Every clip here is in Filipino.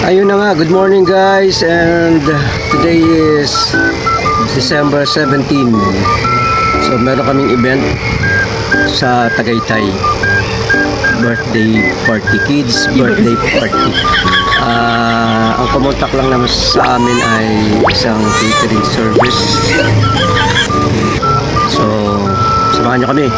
Ayun na nga, good morning guys, and today is December 17. So meron kaming event sa Tagaytay, birthday party, kids birthday party. Ang kumontak lang naman sa amin ay isang catering service. So samahan nyo kami.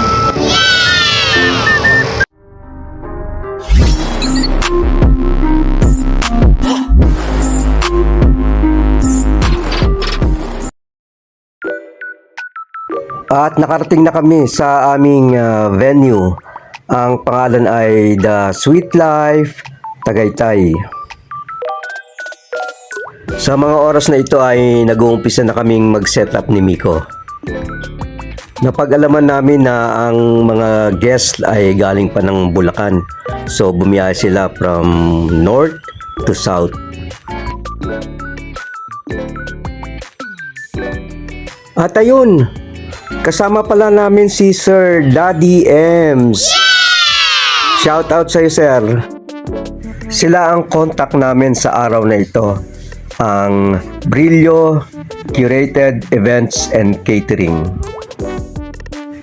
At nakarating na kami sa aming venue. Ang pangalan ay The Sweet Life Tagaytay. Sa mga oras na ito ay nag-uumpisa na kaming mag-setup ni Miko. Napag-alaman namin na ang mga guests ay galing pa ng Bulacan. So bumiyahe sila from north to south. At ayun, kasama pala namin si Sir Daddy Ems. Shout out sa iyo, sir. Sila ang contact namin sa araw na ito. Ang Brillo Curated Events and Catering.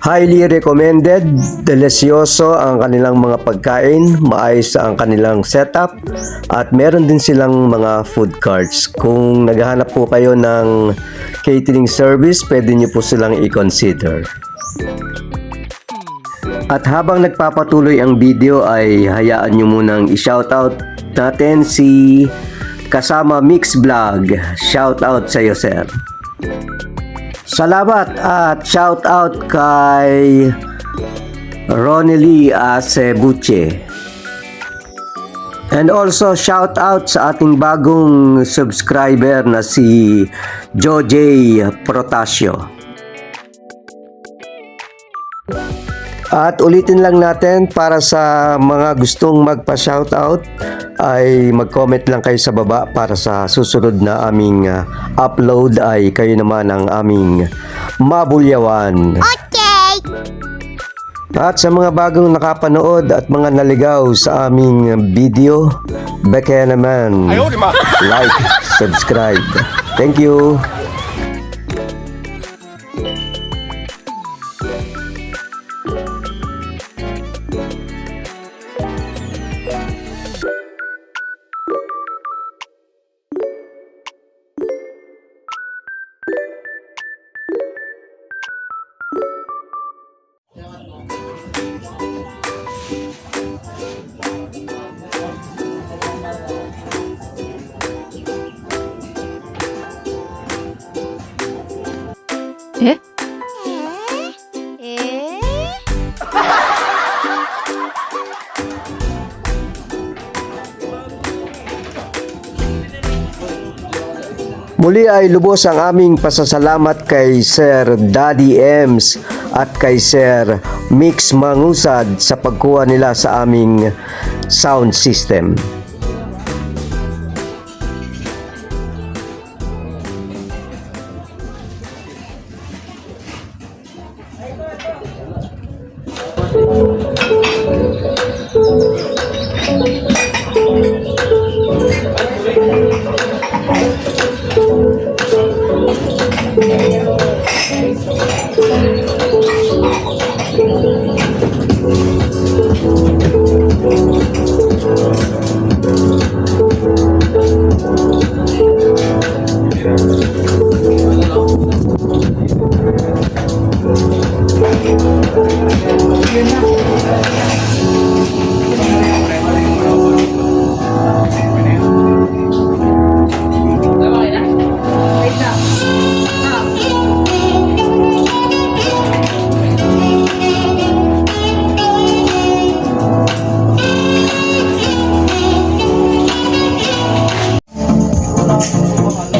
Highly recommended, delisyoso ang kanilang mga pagkain, maayos ang kanilang setup, at meron din silang mga food carts. Kung naghahanap po kayo ng catering service, pwede nyo po silang i-consider. At habang nagpapatuloy ang video ay hayaan nyo munang i-shoutout natin si Kasama Mix Vlog. Shoutout sa iyo, sir. Salamat at shout out kay Ronely Acebuche. And also shout out sa ating bagong subscriber na si Jojay Protasio. At ulitin lang natin, para sa mga gustong magpa-shoutout ay mag-comment lang kayo sa baba para sa susunod na aming upload ay kayo naman ang aming mabulyawan. Okay! At sa mga bagong nakapanood at mga naligaw sa aming video, baka naman like, subscribe. Thank you! Eh? Muli ay lubos ang aming pasasalamat kay Sir Daddy Ems at kay Sir Mix Mangusad sa pagkuha nila sa aming sound system.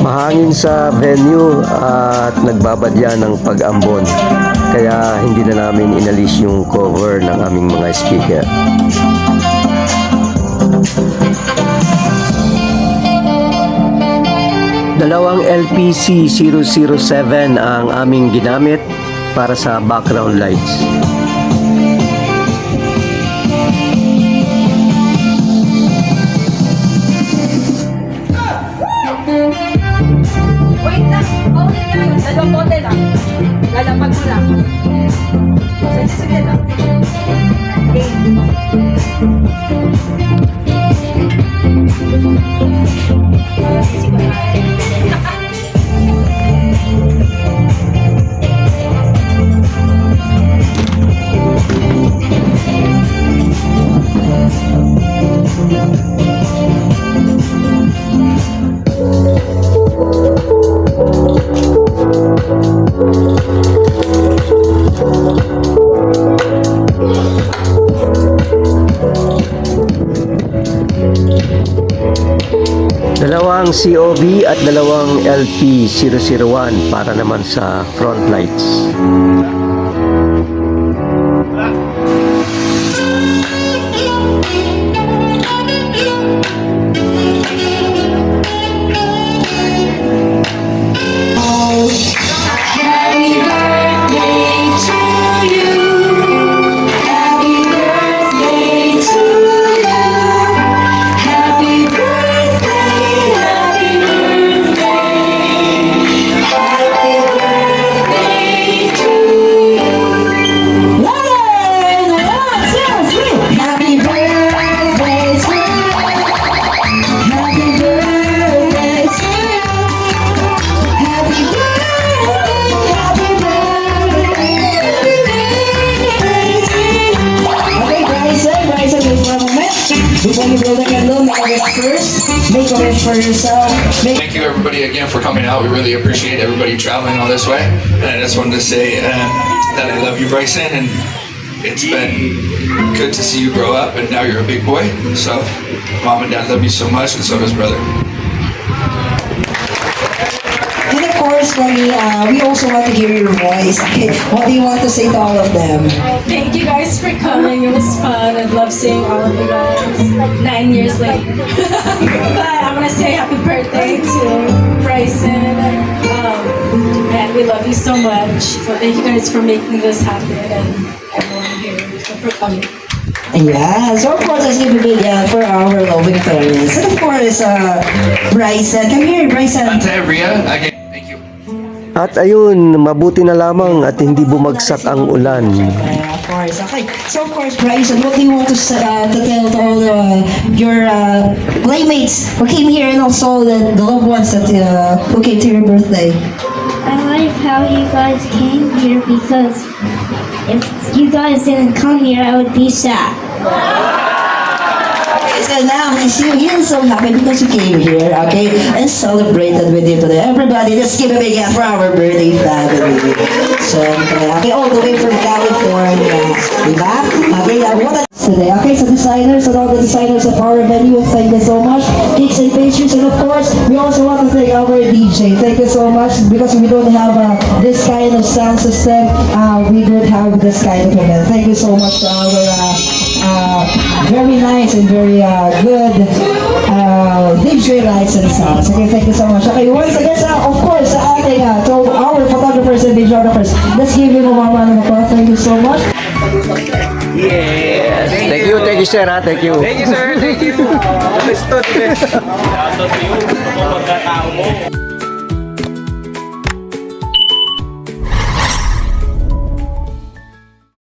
Mahangin sa venue at nagbabadya ng pag-ambon, kaya hindi na namin inalis yung cover ng aming mga speaker. Dalawang LPC 007 ang aming ginamit para sa background lights. Lalapag mo lang. Sige, sige lang. Okay. Dalawang COB at dalawang LP001 para naman sa front lights. Happy birthday to you. Happy birthday to you. Happy birthday, happy birthday. Happy birthday to you. One, two, three. Happy birthday to you. Happy birthday to you. Happy okay, Bryson, wait for a moment. Before you blow the candle, make a wish first. Make a wish for yourself. Thank you everybody again for coming out. We really appreciate everybody traveling all this way. And I just wanted to say that I love you, Bryson, and it's been good to see you grow up, and now you're a big boy. So, mom and dad love you so much, and so does brother. And of course, Bonnie, we also want to hear your voice. Okay, what do you want to say to all of them? Thank you guys for coming. It was fun. I love seeing all of you guys. Like 9 years late. But I want to say happy birthday to Bryson. And we love you so much. So thank you guys for making this happen and everyone here for coming. Yeah, so of course, let's give a big for our loving parents. And of course, Bryson, come here, Bryson. To Ria, again, thank you. At ayun, mabuti na lamang at hindi bumagsak ang ulan. Of course, okay. So of course, Bryson, what do you want to tell to all your playmates who came here and also the loved ones that who came to your birthday? I like how you guys came here because if you guys didn't come here, I would be sad. Okay, so now he is so happy because you came here, okay, and celebrated with you today. Everybody, let's give a big hand for our birthday family. So, okay, all the way from California. Diba? Okay, what a today. Okay, so designers and all the designers of our venue, thank you so much. Cakes and pastries, and of course, we also want to thank our DJ. Thank you so much because we don't have this kind of sound system. We don't have this kind of event. Thank you so much to our very nice and very good DJ lights and sounds. Okay, thank you so much. Okay, once again, of course, to our photographers and videographers, let's give you a warm round of applause. Thank you so much. Thank you sir ha, thank you. Thank you, sir. Thank you. Gusto, the best. Shoutout to you. Pagkatao mo.